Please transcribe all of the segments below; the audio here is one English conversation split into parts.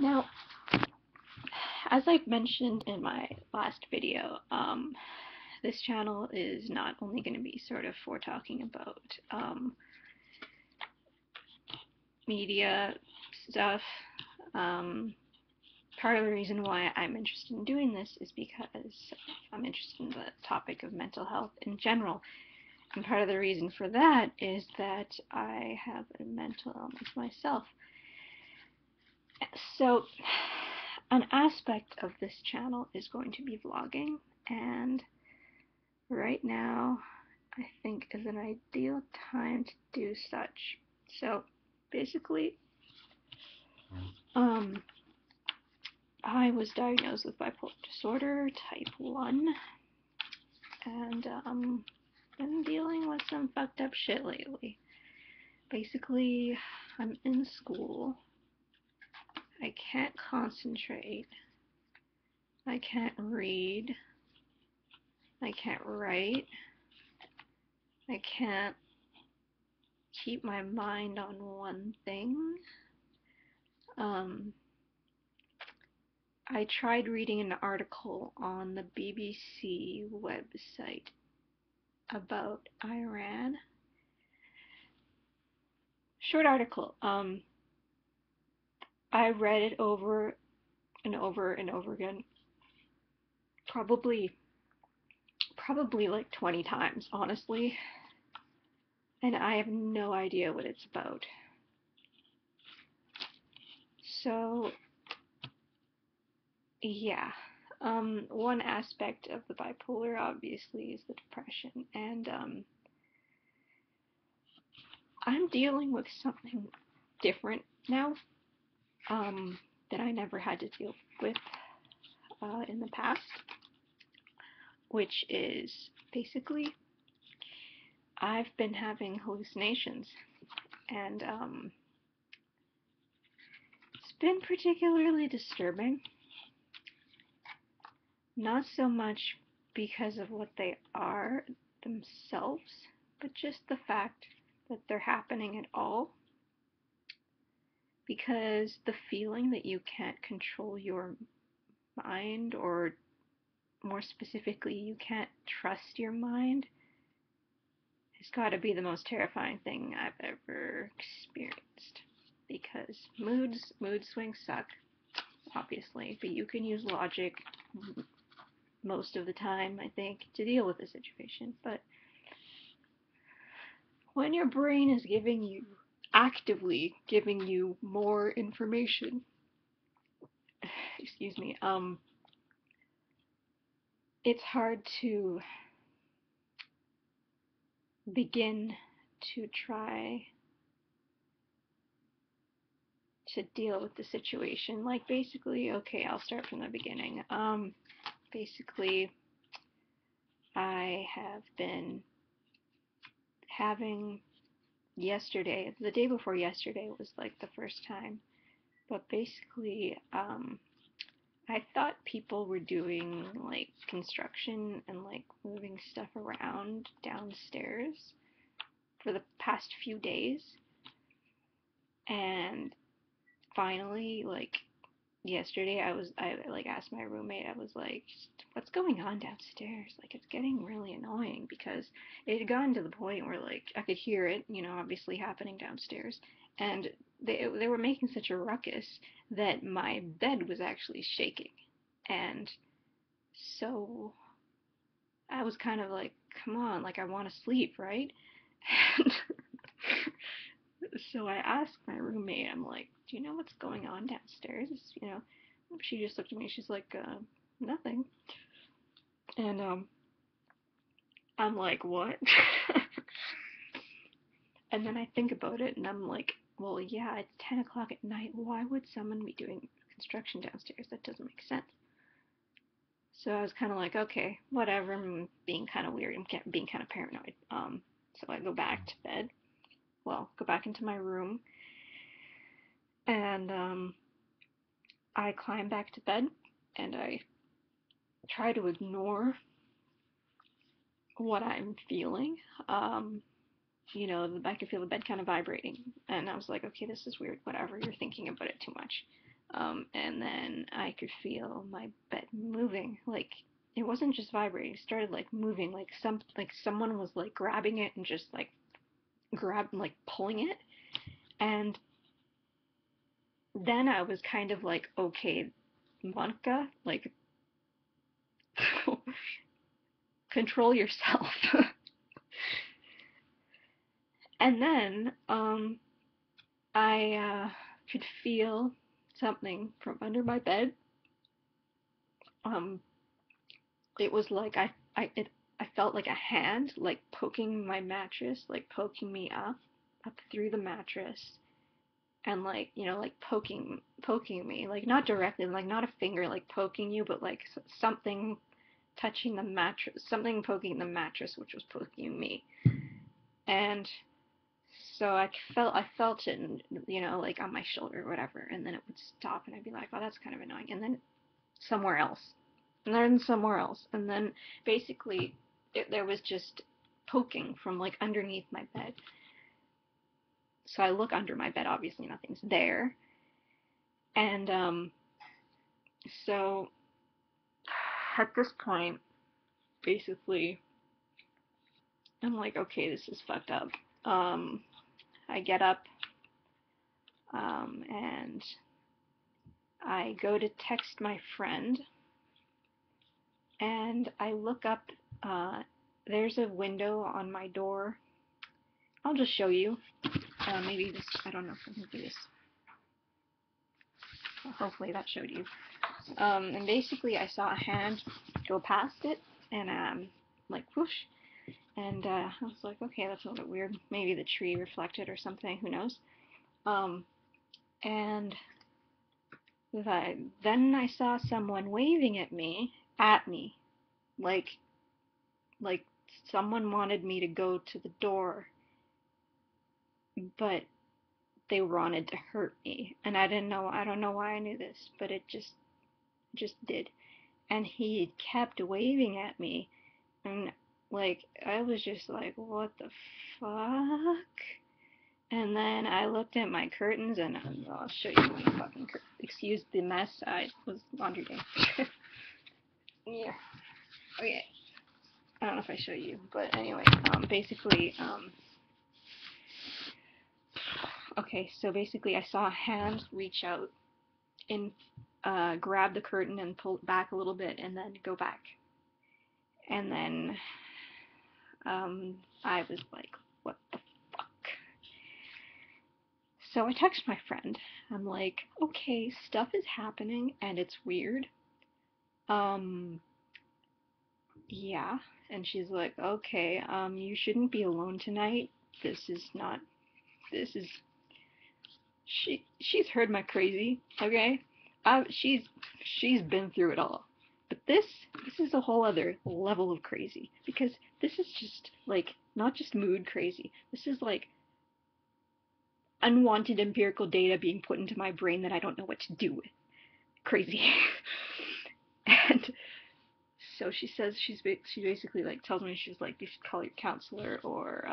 Now, as I've mentioned in my last video, this channel is not only going to be sort of for talking about media stuff. Part of the reason why I'm interested in doing this is because I'm interested in the topic of mental health in general. And part of the reason for that is that I have a mental illness myself. So, an aspect of this channel is going to be vlogging, and right now I think is an ideal time to do such. So, basically, I was diagnosed with bipolar disorder type 1, and been dealing with some fucked up shit lately. Basically, I'm in school, I can't concentrate, I can't read, I can't write, I can't keep my mind on one thing. I tried reading an article on the BBC website about Iran. Short article. I read it over and over and over again. Probably like 20 times, honestly. And I have no idea what it's about. So, yeah. One aspect of the bipolar, obviously, is the depression. And, I'm dealing with something different now, that I never had to deal with in the past, which is basically I've been having hallucinations, and it's been particularly disturbing. Not so much because of what they are themselves, but just the fact that they're happening at all. Because the feeling that you can't control your mind, or more specifically, you can't trust your mind, has got to be the most terrifying thing I've ever experienced. Because mood swings suck, obviously, but you can use logic most of the time, I think, to deal with the situation. But when your brain is actively giving you more information, excuse me, it's hard to begin to try to deal with the situation. Like, basically, okay, I'll start from the beginning. Basically, I have been having yesterday, the day before yesterday was like the first time, but basically, I thought people were doing like construction and like moving stuff around downstairs for the past few days, and finally, like yesterday, I like asked my roommate, I was like, what's going on downstairs? Like, it's getting really annoying, because it had gotten to the point where like I could hear it, obviously happening downstairs, and they were making such a ruckus that my bed was actually shaking. And so I was kind of like, come on, like, I want to sleep, right? And so I asked my roommate, I'm like, do you know what's going on downstairs? She just looked at me, she's like, nothing. And I'm like, what? And then I think about it, and I'm like, well, yeah, it's 10 o'clock at night. Why would someone be doing construction downstairs? That doesn't make sense. So I was kind of like, okay, whatever. I'm being kind of weird. I'm being kind of paranoid. So I go back to bed. Well, go back into my room, and I climb back to bed, and I try to ignore what I'm feeling. I could feel the bed kind of vibrating, and I was like, okay, this is weird. Whatever. You're thinking about it too much. And then I could feel my bed moving. Like it wasn't just vibrating; it started like moving, like someone was like grabbing it and just like pulling it. And then I was kind of like, okay, Monica, like control yourself. And then I could feel something from under my bed. Um, it was like I felt like a hand like poking my mattress, like poking me up through the mattress, and like like poking me, like not directly, like not a finger like poking you, but like something touching the mattress, something poking the mattress, which was poking me. And so I felt it, like on my shoulder or whatever, and then it would stop, and I'd be like, oh, that's kind of annoying, and then somewhere else, and then somewhere else, and then basically there was just poking from like underneath my bed. So I look under my bed, obviously nothing's there, and so at this point, basically, I'm like, okay, this is fucked up. Um, I get up, and I go to text my friend, and I look up. Uh, there's a window on my door. I'll just show you. Maybe this. I don't know if I can do this. Hopefully that showed you. And basically, I saw a hand go past it, and like whoosh. And I was like, okay, that's a little bit weird. Maybe the tree reflected or something. Who knows? Um, and then I saw someone waving at me, like like someone wanted me to go to the door, but they wanted to hurt me, and I don't know why I knew this, but it just did. And he kept waving at me, and like I was just like, what the fuck? And then I looked at my curtains, and I'll show you my fucking curtains. Excuse the mess. It was laundry day. Yeah. Okay. I don't know if I show you, but anyway, basically, okay, so basically I saw a hand reach out and grab the curtain and pull it back a little bit and then go back. And then I was like, what the fuck? So I text my friend. I'm like, okay, stuff is happening and it's weird. Um, yeah. And she's like, okay, you shouldn't be alone tonight. This is not, this is, she's heard my crazy, okay? She's been through it all. But this is a whole other level of crazy, because this is just like not just mood crazy. This is like unwanted empirical data being put into my brain that I don't know what to do with. Crazy. And so she says she basically like tells me, she's like, you should call your counselor or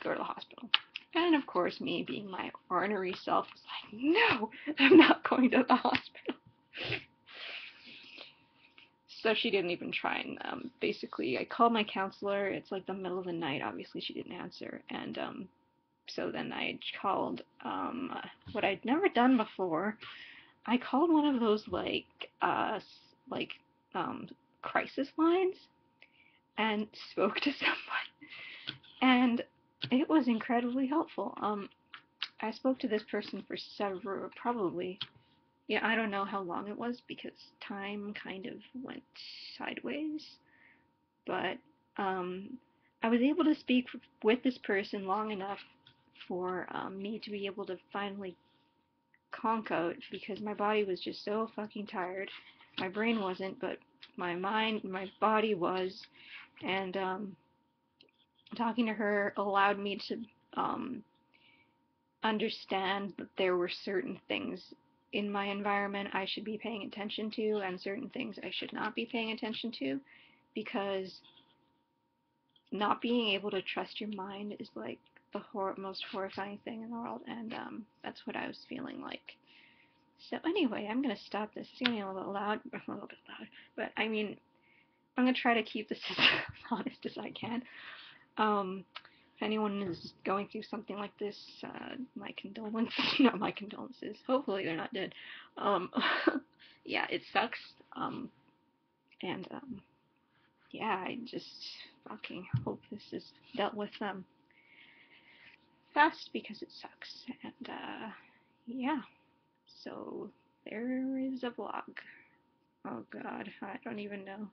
go to the hospital. And of course, me being my ornery self was like, no, I'm not going to the hospital. So she didn't even try. And basically, I called my counselor. It's like the middle of the night. Obviously, she didn't answer. And so then I called what I'd never done before. I called one of those like um, crisis lines and spoke to someone. And it was incredibly helpful. I spoke to this person for several, probably, yeah, I don't know how long it was because time kind of went sideways, but um, I was able to speak with this person long enough for me to be able to finally conk out, because my body was just so fucking tired. My brain wasn't, but my mind, my body was, and talking to her allowed me to um, understand that there were certain things in my environment I should be paying attention to and certain things I should not be paying attention to, because not being able to trust your mind is like the most horrifying thing in the world, and that's what I was feeling like. So anyway, I'm gonna stop this. It's getting a little loud, a little bit loud, but I mean, I'm gonna try to keep this as honest as I can. Um, if anyone is going through something like this, my condolences. Not my condolences. Hopefully they're not dead. Um, yeah, it sucks. And yeah, I just fucking hope this is dealt with fast because it sucks. And yeah, so there is a vlog. Oh god, I don't even know.